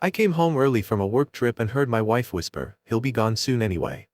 I came home early from a work trip and heard my wife whisper, "He'll be gone soon anyway."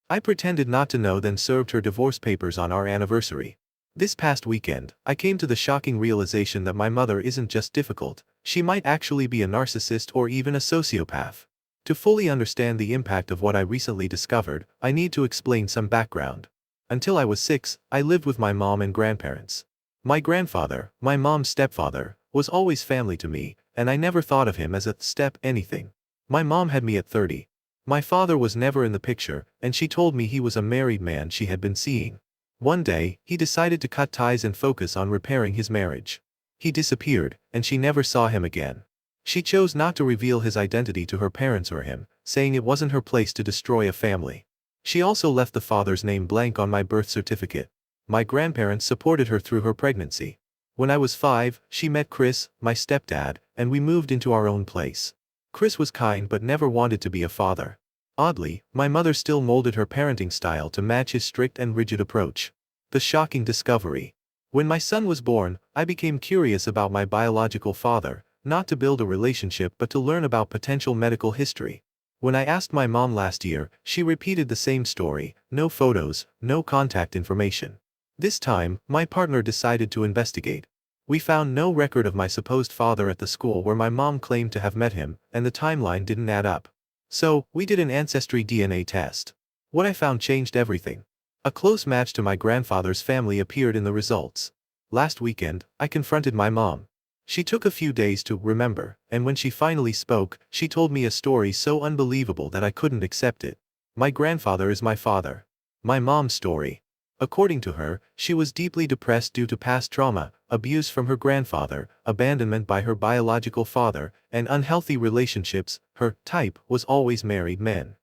I pretended not to know, then served her divorce papers on our anniversary. This past weekend, I came to the shocking realization that my mother isn't just difficult, she might actually be a narcissist or even a sociopath. To fully understand the impact of what I recently discovered, I need to explain some background. Until I was 6, I lived with my mom and grandparents. My grandfather, my mom's stepfather, was always family to me, and I never thought of him as a step anything. My mom had me at 30. My father was never in the picture, and she told me he was a married man she had been seeing. One day, he decided to cut ties and focus on repairing his marriage. He disappeared, and she never saw him again. She chose not to reveal his identity to her parents or him, saying it wasn't her place to destroy a family. She also left the father's name blank on my birth certificate. My grandparents supported her through her pregnancy. When I was 5, she met Chris, my stepdad, and we moved into our own place. Chris was kind but never wanted to be a father. Oddly, my mother still molded her parenting style to match his strict and rigid approach. The shocking discovery. When my son was born, I became curious about my biological father, not to build a relationship but to learn about potential medical history. When I asked my mom last year, she repeated the same story: no photos, no contact information. This time, my partner decided to investigate. We found no record of my supposed father at the school where my mom claimed to have met him, and the timeline didn't add up. So, we did an ancestry DNA test. What I found changed everything. A close match to my grandfather's family appeared in the results. Last weekend, I confronted my mom. She took a few days to remember, and when she finally spoke, she told me a story so unbelievable that I couldn't accept it. My grandfather is my father. My mom's story. According to her, she was deeply depressed due to past trauma, abuse from her grandfather, abandonment by her biological father, and unhealthy relationships. Her type was always married men.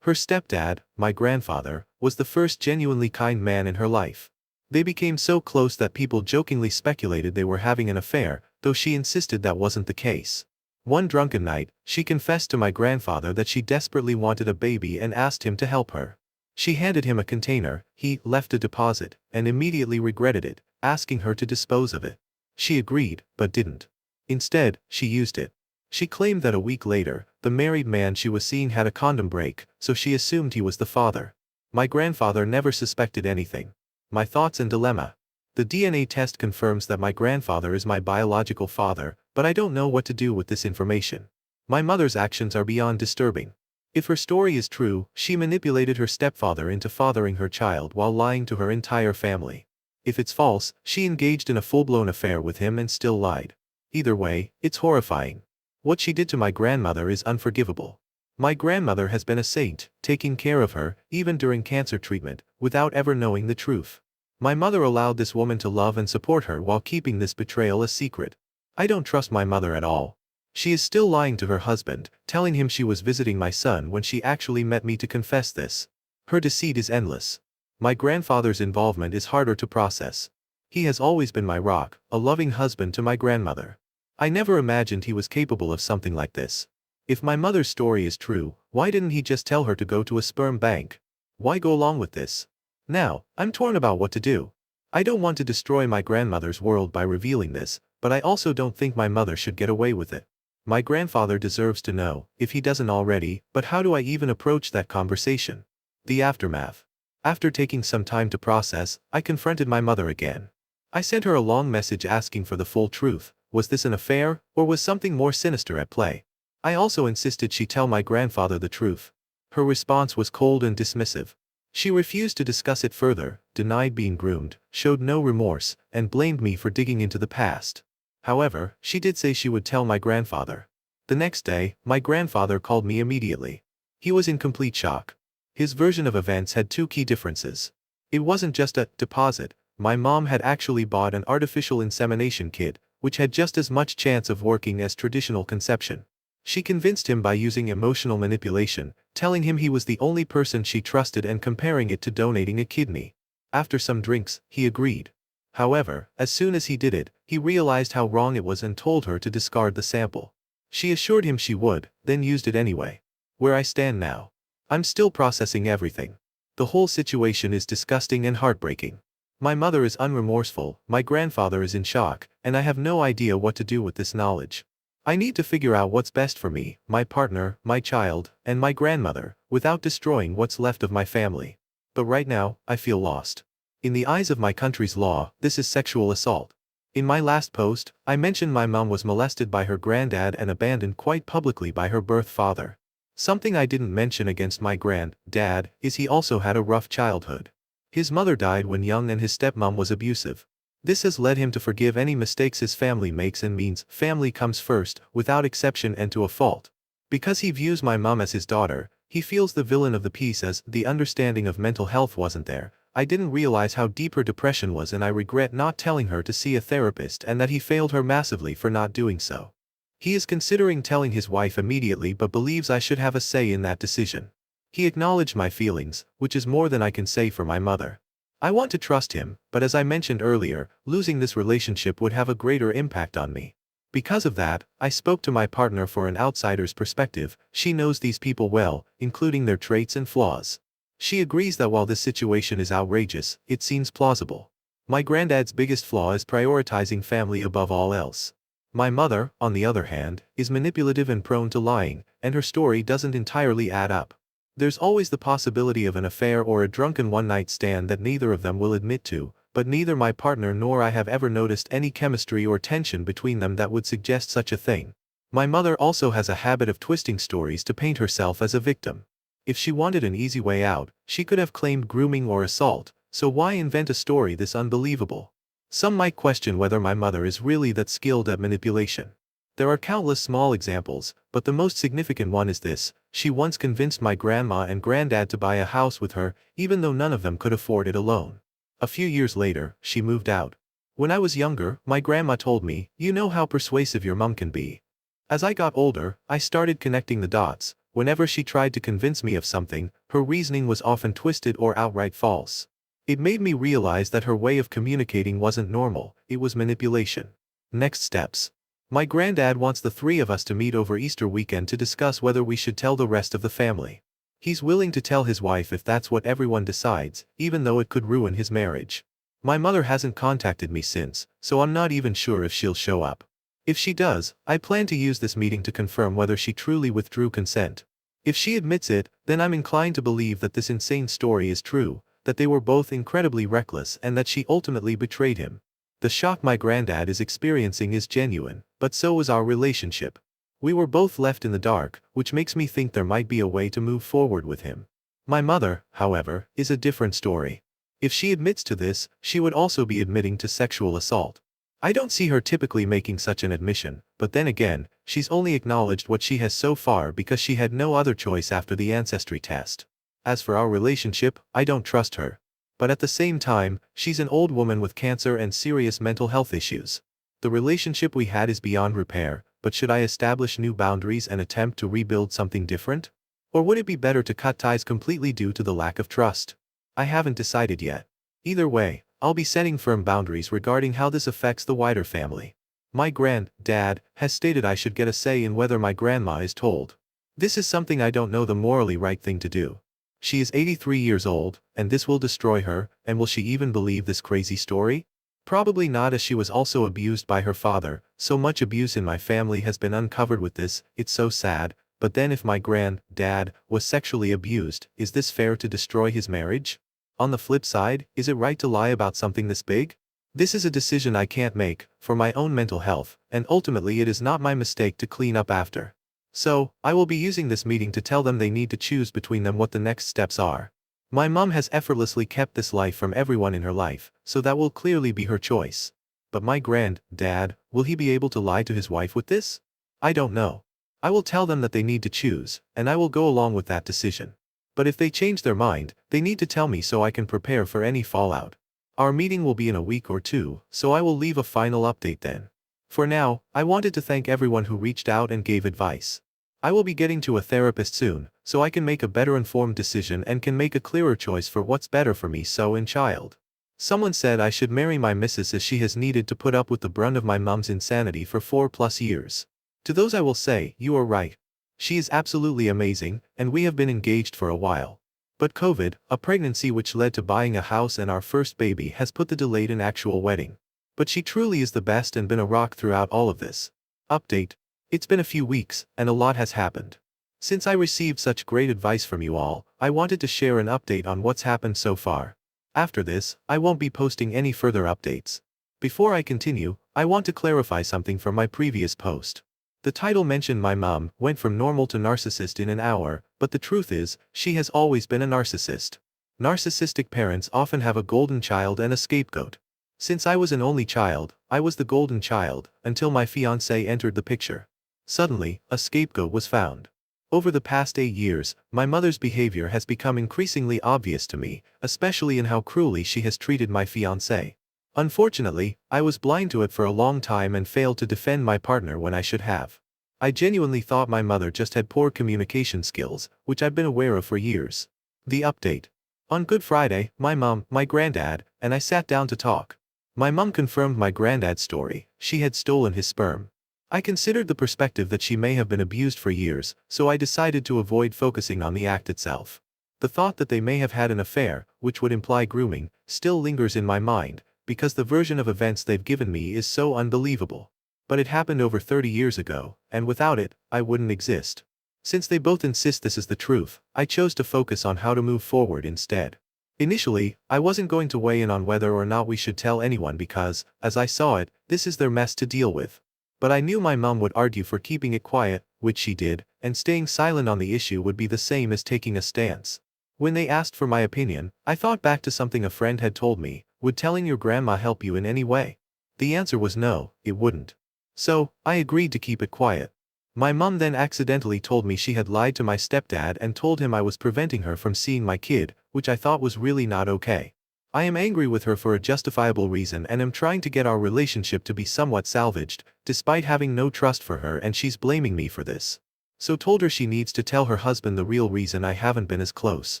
Her stepdad, my grandfather, was the first genuinely kind man in her life. They became so close that people jokingly speculated they were having an affair, though she insisted that wasn't the case. One drunken night, she confessed to my grandfather that she desperately wanted a baby and asked him to help her. She handed him a container, he left a deposit, and immediately regretted it, asking her to dispose of it. She agreed, but didn't. Instead, she used it. She claimed that a week later, the married man she was seeing had a condom break, so she assumed he was the father. My grandfather never suspected anything. My thoughts and dilemma. The DNA test confirms that my grandfather is my biological father, but I don't know what to do with this information. My mother's actions are beyond disturbing. If her story is true, she manipulated her stepfather into fathering her child while lying to her entire family. If it's false, she engaged in a full-blown affair with him and still lied. Either way, it's horrifying. What she did to my grandmother is unforgivable. My grandmother has been a saint, taking care of her, even during cancer treatment, without ever knowing the truth. My mother allowed this woman to love and support her while keeping this betrayal a secret. I don't trust my mother at all. She is still lying to her husband, telling him she was visiting my son when she actually met me to confess this. Her deceit is endless. My grandfather's involvement is harder to process. He has always been my rock, a loving husband to my grandmother. I never imagined he was capable of something like this. If my mother's story is true, why didn't he just tell her to go to a sperm bank? Why go along with this? Now, I'm torn about what to do. I don't want to destroy my grandmother's world by revealing this, but I also don't think my mother should get away with it. My grandfather deserves to know, if he doesn't already, but how do I even approach that conversation? The aftermath. After taking some time to process, I confronted my mother again. I sent her a long message asking for the full truth. Was this an affair, or was something more sinister at play? I also insisted she tell my grandfather the truth. Her response was cold and dismissive. She refused to discuss it further, denied being groomed, showed no remorse, and blamed me for digging into the past. However, she did say she would tell my grandfather. The next day, my grandfather called me immediately. He was in complete shock. His version of events had two key differences. It wasn't just a deposit. My mom had actually bought an artificial insemination kit, which had just as much chance of working as traditional conception. She convinced him by using emotional manipulation, telling him he was the only person she trusted and comparing it to donating a kidney. After some drinks, he agreed. However, as soon as he did it, he realized how wrong it was and told her to discard the sample. She assured him she would, then used it anyway. Where I stand now. I'm still processing everything. The whole situation is disgusting and heartbreaking. My mother is unremorseful, my grandfather is in shock, and I have no idea what to do with this knowledge. I need to figure out what's best for me, my partner, my child, and my grandmother, without destroying what's left of my family. But right now, I feel lost. In the eyes of my country's law, this is sexual assault. In my last post, I mentioned my mom was molested by her granddad and abandoned quite publicly by her birth father. Something I didn't mention against my granddad is he also had a rough childhood. His mother died when young and his stepmom was abusive. This has led him to forgive any mistakes his family makes and means family comes first, without exception and to a fault. Because he views my mom as his daughter, he feels the villain of the piece as the understanding of mental health wasn't there. I didn't realize how deep her depression was and I regret not telling her to see a therapist and that he failed her massively for not doing so. He is considering telling his wife immediately but believes I should have a say in that decision. He acknowledged my feelings, which is more than I can say for my mother. I want to trust him, but as I mentioned earlier, losing this relationship would have a greater impact on me. Because of that, I spoke to my partner for an outsider's perspective. She knows these people well, including their traits and flaws. She agrees that while this situation is outrageous, it seems plausible. My granddad's biggest flaw is prioritizing family above all else. My mother, on the other hand, is manipulative and prone to lying, and her story doesn't entirely add up. There's always the possibility of an affair or a drunken one-night stand that neither of them will admit to, but neither my partner nor I have ever noticed any chemistry or tension between them that would suggest such a thing. My mother also has a habit of twisting stories to paint herself as a victim. If she wanted an easy way out, she could have claimed grooming or assault, so why invent a story this unbelievable? Some might question whether my mother is really that skilled at manipulation. There are countless small examples, but the most significant one is this: she once convinced my grandma and granddad to buy a house with her, even though none of them could afford it alone. A few years later, she moved out. When I was younger, my grandma told me, "You know how persuasive your mom can be." As I got older, I started connecting the dots. Whenever she tried to convince me of something, her reasoning was often twisted or outright false. It made me realize that her way of communicating wasn't normal, it was manipulation. Next steps. My granddad wants the three of us to meet over Easter weekend to discuss whether we should tell the rest of the family. He's willing to tell his wife if that's what everyone decides, even though it could ruin his marriage. My mother hasn't contacted me since, so I'm not even sure if she'll show up. If she does, I plan to use this meeting to confirm whether she truly withdrew consent. If she admits it, then I'm inclined to believe that this insane story is true, that they were both incredibly reckless and that she ultimately betrayed him. The shock my granddad is experiencing is genuine, but so is our relationship. We were both left in the dark, which makes me think there might be a way to move forward with him. My mother, however, is a different story. If she admits to this, she would also be admitting to sexual assault. I don't see her typically making such an admission, but then again, she's only acknowledged what she has so far because she had no other choice after the ancestry test. As for our relationship, I don't trust her. But at the same time, she's an old woman with cancer and serious mental health issues. The relationship we had is beyond repair, but should I establish new boundaries and attempt to rebuild something different? Or would it be better to cut ties completely due to the lack of trust? I haven't decided yet. Either way, I'll be setting firm boundaries regarding how this affects the wider family. My granddad has stated I should get a say in whether my grandma is told. This is something I don't know the morally right thing to do. She is 83 years old, and this will destroy her, and will she even believe this crazy story? Probably not, as she was also abused by her father. So much abuse in my family has been uncovered with this, it's so sad. But then if my granddad was sexually abused, is this fair to destroy his marriage? On the flip side, is it right to lie about something this big? This is a decision I can't make, for my own mental health, and ultimately it is not my mistake to clean up after. So, I will be using this meeting to tell them they need to choose between them what the next steps are. My mom has effortlessly kept this life from everyone in her life, so that will clearly be her choice. But my granddad, will he be able to lie to his wife with this? I don't know. I will tell them that they need to choose, and I will go along with that decision. But if they change their mind, they need to tell me so I can prepare for any fallout. Our meeting will be in a week or two, so I will leave a final update then. For now, I wanted to thank everyone who reached out and gave advice. I will be getting to a therapist soon, so I can make a better informed decision and can make a clearer choice for what's better for me and child. Someone said I should marry my missus as she has needed to put up with the brunt of my mum's insanity for 4+ years. To those I will say, you are right. She is absolutely amazing, and we have been engaged for a while. But COVID, a pregnancy which led to buying a house and our first baby, has put the delayed an actual wedding. But she truly is the best and been a rock throughout all of this. Update. It's been a few weeks, and a lot has happened. Since I received such great advice from you all, I wanted to share an update on what's happened so far. After this, I won't be posting any further updates. Before I continue, I want to clarify something from my previous post. The title mentioned my mom went from normal to narcissist in an hour, but the truth is, she has always been a narcissist. Narcissistic parents often have a golden child and a scapegoat. Since I was an only child, I was the golden child, until my fiancé entered the picture. Suddenly, a scapegoat was found. Over the past 8 years, my mother's behavior has become increasingly obvious to me, especially in how cruelly she has treated my fiancé. Unfortunately, I was blind to it for a long time and failed to defend my partner when I should have. I genuinely thought my mother just had poor communication skills, which I've been aware of for years. The update. On Good Friday, my mom, my granddad, and I sat down to talk. My mom confirmed my granddad's story. She had stolen his sperm. I considered the perspective that she may have been abused for years, so I decided to avoid focusing on the act itself. The thought that they may have had an affair, which would imply grooming, still lingers in my mind, because the version of events they've given me is so unbelievable. But it happened over 30 years ago, and without it, I wouldn't exist. Since they both insist this is the truth, I chose to focus on how to move forward instead. Initially, I wasn't going to weigh in on whether or not we should tell anyone because, as I saw it, this is their mess to deal with. But I knew my mom would argue for keeping it quiet, which she did, and staying silent on the issue would be the same as taking a stance. When they asked for my opinion, I thought back to something a friend had told me. Would telling your grandma help you in any way? The answer was no, it wouldn't. So, I agreed to keep it quiet. My mom then accidentally told me she had lied to my stepdad and told him I was preventing her from seeing my kid, which I thought was really not okay. I am angry with her for a justifiable reason and am trying to get our relationship to be somewhat salvaged, despite having no trust for her, and she's blaming me for this. So told her she needs to tell her husband the real reason I haven't been as close.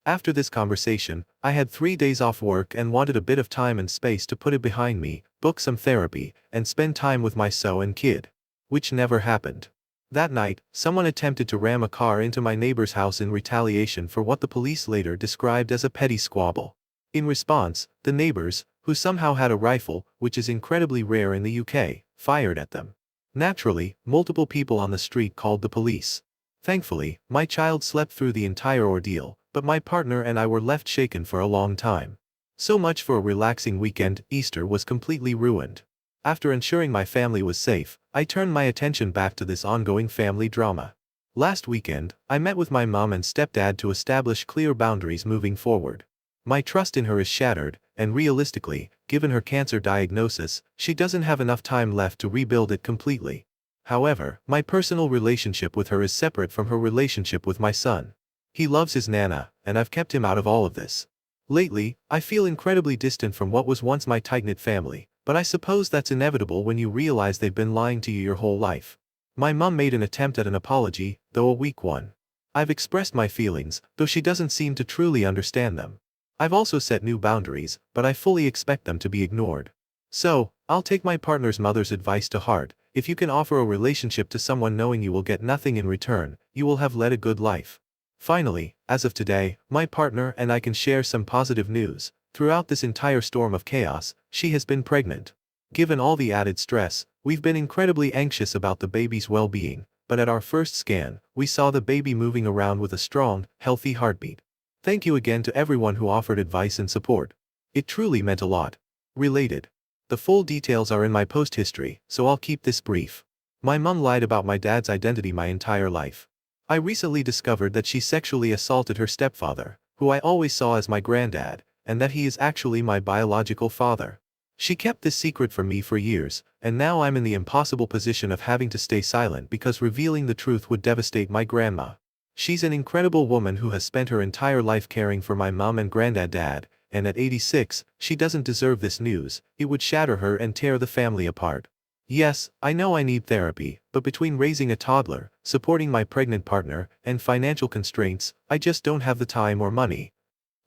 After this conversation, I had 3 days off work and wanted a bit of time and space to put it behind me, book some therapy, and spend time with my son and kid. Which never happened. That night, someone attempted to ram a car into my neighbor's house in retaliation for what the police later described as a petty squabble. In response, the neighbors, who somehow had a rifle, which is incredibly rare in the UK, fired at them. Naturally, multiple people on the street called the police. Thankfully, my child slept through the entire ordeal, but my partner and I were left shaken for a long time. So much for a relaxing weekend. Easter was completely ruined. After ensuring my family was safe, I turned my attention back to this ongoing family drama. Last weekend, I met with my mom and stepdad to establish clear boundaries moving forward. My trust in her is shattered, and realistically, given her cancer diagnosis, she doesn't have enough time left to rebuild it completely. However, my personal relationship with her is separate from her relationship with my son. He loves his nana, and I've kept him out of all of this. Lately, I feel incredibly distant from what was once my tight-knit family, but I suppose that's inevitable when you realize they've been lying to you your whole life. My mom made an attempt at an apology, though a weak one. I've expressed my feelings, though she doesn't seem to truly understand them. I've also set new boundaries, but I fully expect them to be ignored. So, I'll take my partner's mother's advice to heart. If you can offer a relationship to someone knowing you will get nothing in return, you will have led a good life. Finally, as of today, my partner and I can share some positive news. Throughout this entire storm of chaos, she has been pregnant. Given all the added stress, we've been incredibly anxious about the baby's well-being, but at our first scan, we saw the baby moving around with a strong, healthy heartbeat. Thank you again to everyone who offered advice and support. It truly meant a lot. Related. The full details are in my post history, so I'll keep this brief. My mom lied about my dad's identity my entire life. I recently discovered that she sexually assaulted her stepfather, who I always saw as my granddad, and that he is actually my biological father. She kept this secret from me for years, and now I'm in the impossible position of having to stay silent because revealing the truth would devastate my grandma. She's an incredible woman who has spent her entire life caring for my mom and granddad, and at 86, she doesn't deserve this news. It would shatter her and tear the family apart. Yes, I know I need therapy, but between raising a toddler, supporting my pregnant partner, and financial constraints, I just don't have the time or money.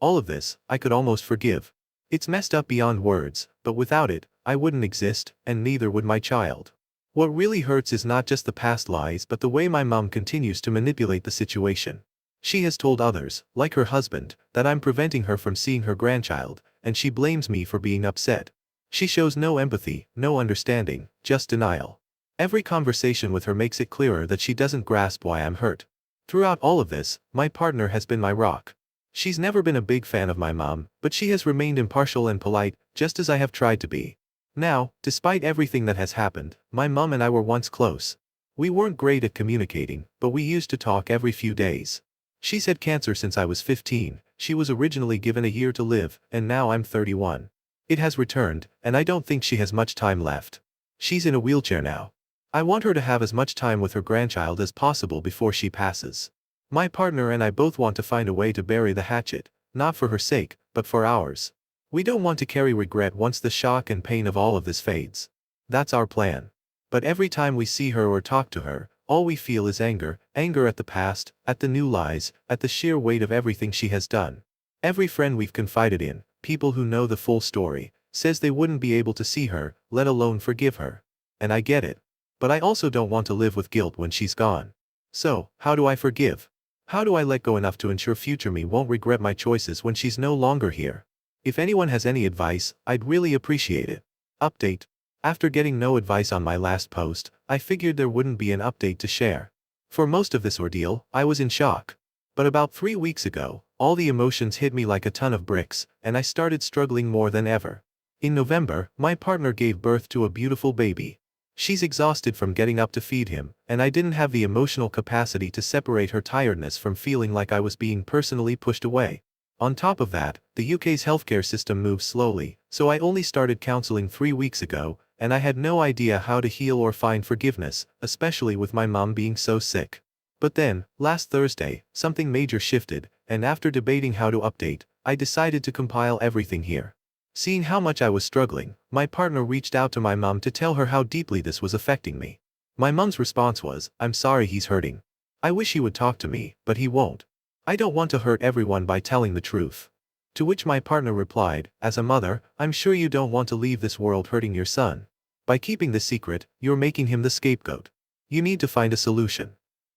All of this, I could almost forgive. It's messed up beyond words, but without it, I wouldn't exist, and neither would my child. What really hurts is not just the past lies but the way my mom continues to manipulate the situation. She has told others, like her husband, that I'm preventing her from seeing her grandchild, and she blames me for being upset. She shows no empathy, no understanding, just denial. Every conversation with her makes it clearer that she doesn't grasp why I'm hurt. Throughout all of this, my partner has been my rock. She's never been a big fan of my mom, but she has remained impartial and polite, just as I have tried to be. Now, despite everything that has happened, my mom and I were once close. We weren't great at communicating, but we used to talk every few days. She's had cancer since I was 15, she was originally given a year to live, and now I'm 31. It has returned, and I don't think she has much time left. She's in a wheelchair now. I want her to have as much time with her grandchild as possible before she passes. My partner and I both want to find a way to bury the hatchet, not for her sake, but for ours. We don't want to carry regret once the shock and pain of all of this fades. That's our plan. But every time we see her or talk to her, all we feel is anger at the past, at the new lies, at the sheer weight of everything she has done. Every friend we've confided in, people who know the full story, says they wouldn't be able to see her, let alone forgive her. And I get it. But I also don't want to live with guilt when she's gone. So, how do I forgive? How do I let go enough to ensure future me won't regret my choices when she's no longer here? If anyone has any advice, I'd really appreciate it. Update. After getting no advice on my last post, I figured there wouldn't be an update to share. For most of this ordeal, I was in shock. But about 3 weeks ago, all the emotions hit me like a ton of bricks, and I started struggling more than ever. In November, my partner gave birth to a beautiful baby. She's exhausted from getting up to feed him, and I didn't have the emotional capacity to separate her tiredness from feeling like I was being personally pushed away. On top of that, the UK's healthcare system moves slowly, so I only started counseling 3 weeks ago, and I had no idea how to heal or find forgiveness, especially with my mom being so sick. But then, last Thursday, something major shifted, and after debating how to update, I decided to compile everything here. Seeing how much I was struggling, my partner reached out to my mom to tell her how deeply this was affecting me. My mom's response was, "I'm sorry he's hurting. I wish he would talk to me, but he won't. I don't want to hurt everyone by telling the truth." To which my partner replied, "As a mother, I'm sure you don't want to leave this world hurting your son. By keeping this secret, you're making him the scapegoat. You need to find a solution."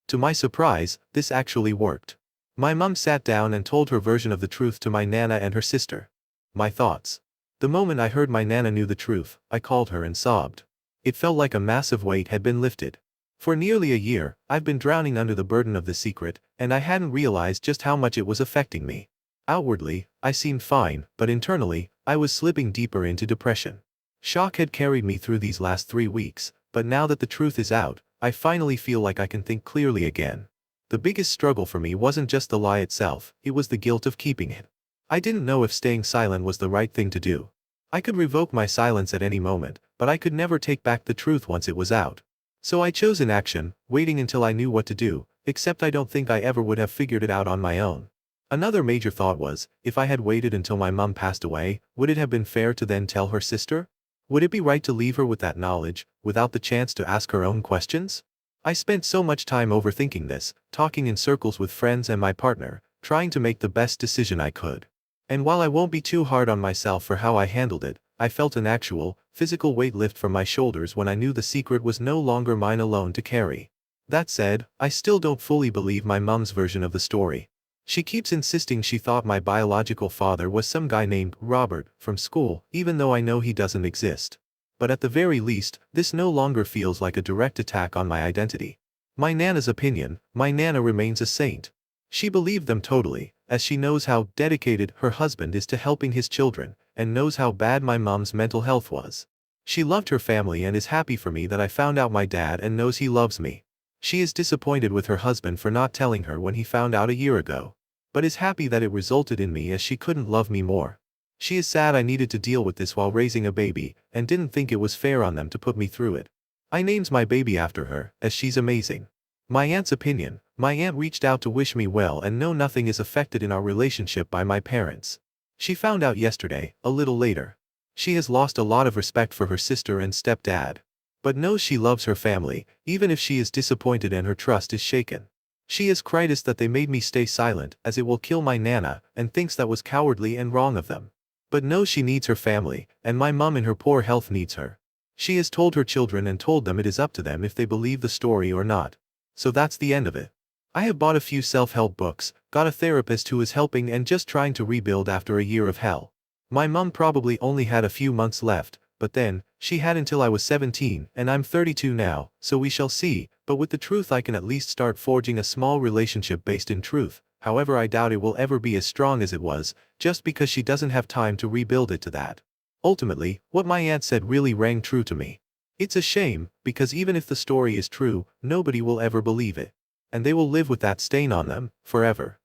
To my surprise, this actually worked. My mom sat down and told her version of the truth to my nana and her sister. My thoughts. The moment I heard my nana knew the truth, I called her and sobbed. It felt like a massive weight had been lifted. For nearly a year, I've been drowning under the burden of the secret, and I hadn't realized just how much it was affecting me. Outwardly, I seemed fine, but internally, I was slipping deeper into depression. Shock had carried me through these last 3 weeks, but now that the truth is out, I finally feel like I can think clearly again. The biggest struggle for me wasn't just the lie itself, it was the guilt of keeping it. I didn't know if staying silent was the right thing to do. I could revoke my silence at any moment, but I could never take back the truth once it was out. So I chose inaction, waiting until I knew what to do, except I don't think I ever would have figured it out on my own. Another major thought was, if I had waited until my mom passed away, would it have been fair to then tell her sister? Would it be right to leave her with that knowledge, without the chance to ask her own questions? I spent so much time overthinking this, talking in circles with friends and my partner, trying to make the best decision I could. And while I won't be too hard on myself for how I handled it, I felt an actual, physical weight lift from my shoulders when I knew the secret was no longer mine alone to carry. That said, I still don't fully believe my mom's version of the story. She keeps insisting she thought my biological father was some guy named Robert from school, even though I know he doesn't exist. But at the very least, this no longer feels like a direct attack on my identity. My nana's opinion, my nana remains a saint. She believed them totally, as she knows how dedicated her husband is to helping his children, and knows how bad my mom's mental health was. She loved her family and is happy for me that I found out my dad and knows he loves me. She is disappointed with her husband for not telling her when he found out a year ago, but is happy that it resulted in me as she couldn't love me more. She is sad I needed to deal with this while raising a baby, and didn't think it was fair on them to put me through it. I named my baby after her, as she's amazing. My aunt's opinion, my aunt reached out to wish me well and know nothing is affected in our relationship by my parents. She found out yesterday, a little later. She has lost a lot of respect for her sister and stepdad, but knows she loves her family, even if she is disappointed and her trust is shaken. She has cried that they made me stay silent as it will kill my nana, and thinks that was cowardly and wrong of them. But knows she needs her family, and my mom in her poor health needs her. She has told her children and told them it is up to them if they believe the story or not. So that's the end of it. I have bought a few self-help books, got a therapist who is helping and just trying to rebuild after a year of hell. My mom probably only had a few months left, but then, she had until I was 17 and I'm 32 now, so we shall see, but with the truth I can at least start forging a small relationship based in truth. However, I doubt it will ever be as strong as it was, just because she doesn't have time to rebuild it to that. Ultimately, what my aunt said really rang true to me. It's a shame, because even if the story is true, nobody will ever believe it. And they will live with that stain on them, forever.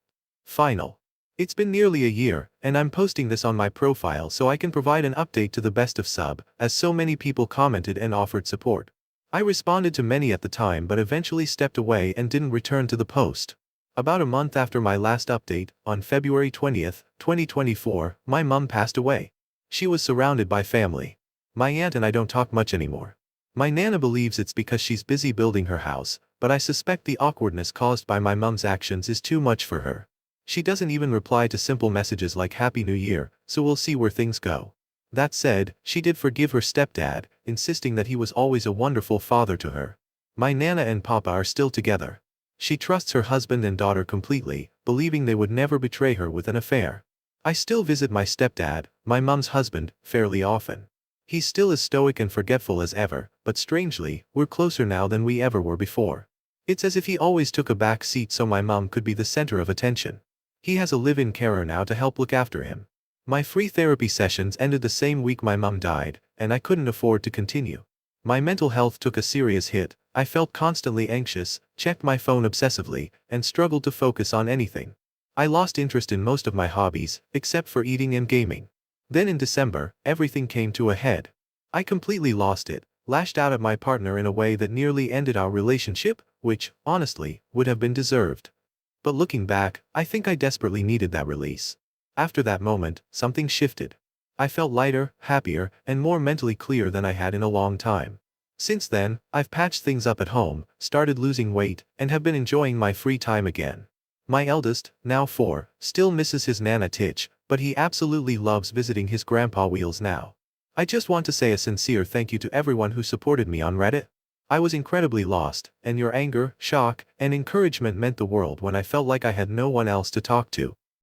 Final. It's been nearly a year, and I'm posting this on my profile so I can provide an update to the best of sub, as so many people commented and offered support. I responded to many at the time but eventually stepped away and didn't return to the post. About a month after my last update, on February 20th, 2024, my mum passed away. She was surrounded by family. My aunt and I don't talk much anymore. My nana believes it's because she's busy building her house, but I suspect the awkwardness caused by my mum's actions is too much for her. She doesn't even reply to simple messages like Happy New Year, so we'll see where things go. That said, she did forgive her stepdad, insisting that he was always a wonderful father to her. My nana and papa are still together. She trusts her husband and daughter completely, believing they would never betray her with an affair. I still visit my stepdad, my mum's husband, fairly often. He's still as stoic and forgetful as ever, but strangely, we're closer now than we ever were before. It's as if he always took a back seat so my mum could be the center of attention. He has a live-in carer now to help look after him. My free therapy sessions ended the same week my mum died, and I couldn't afford to continue. My mental health took a serious hit. I felt constantly anxious, checked my phone obsessively, and struggled to focus on anything. I lost interest in most of my hobbies, except for eating and gaming. Then in December, everything came to a head. I completely lost it, lashed out at my partner in a way that nearly ended our relationship, which, honestly, would have been deserved. But looking back, I think I desperately needed that release. After that moment, something shifted. I felt lighter, happier, and more mentally clear than I had in a long time. Since then, I've patched things up at home, started losing weight, and have been enjoying my free time again. My eldest, now 4, still misses his Nana Titch, but he absolutely loves visiting his grandpa Wheels now. I just want to say a sincere thank you to everyone who supported me on Reddit. I was incredibly lost, and your anger, shock, and encouragement meant the world when I felt like I had no one else to talk to.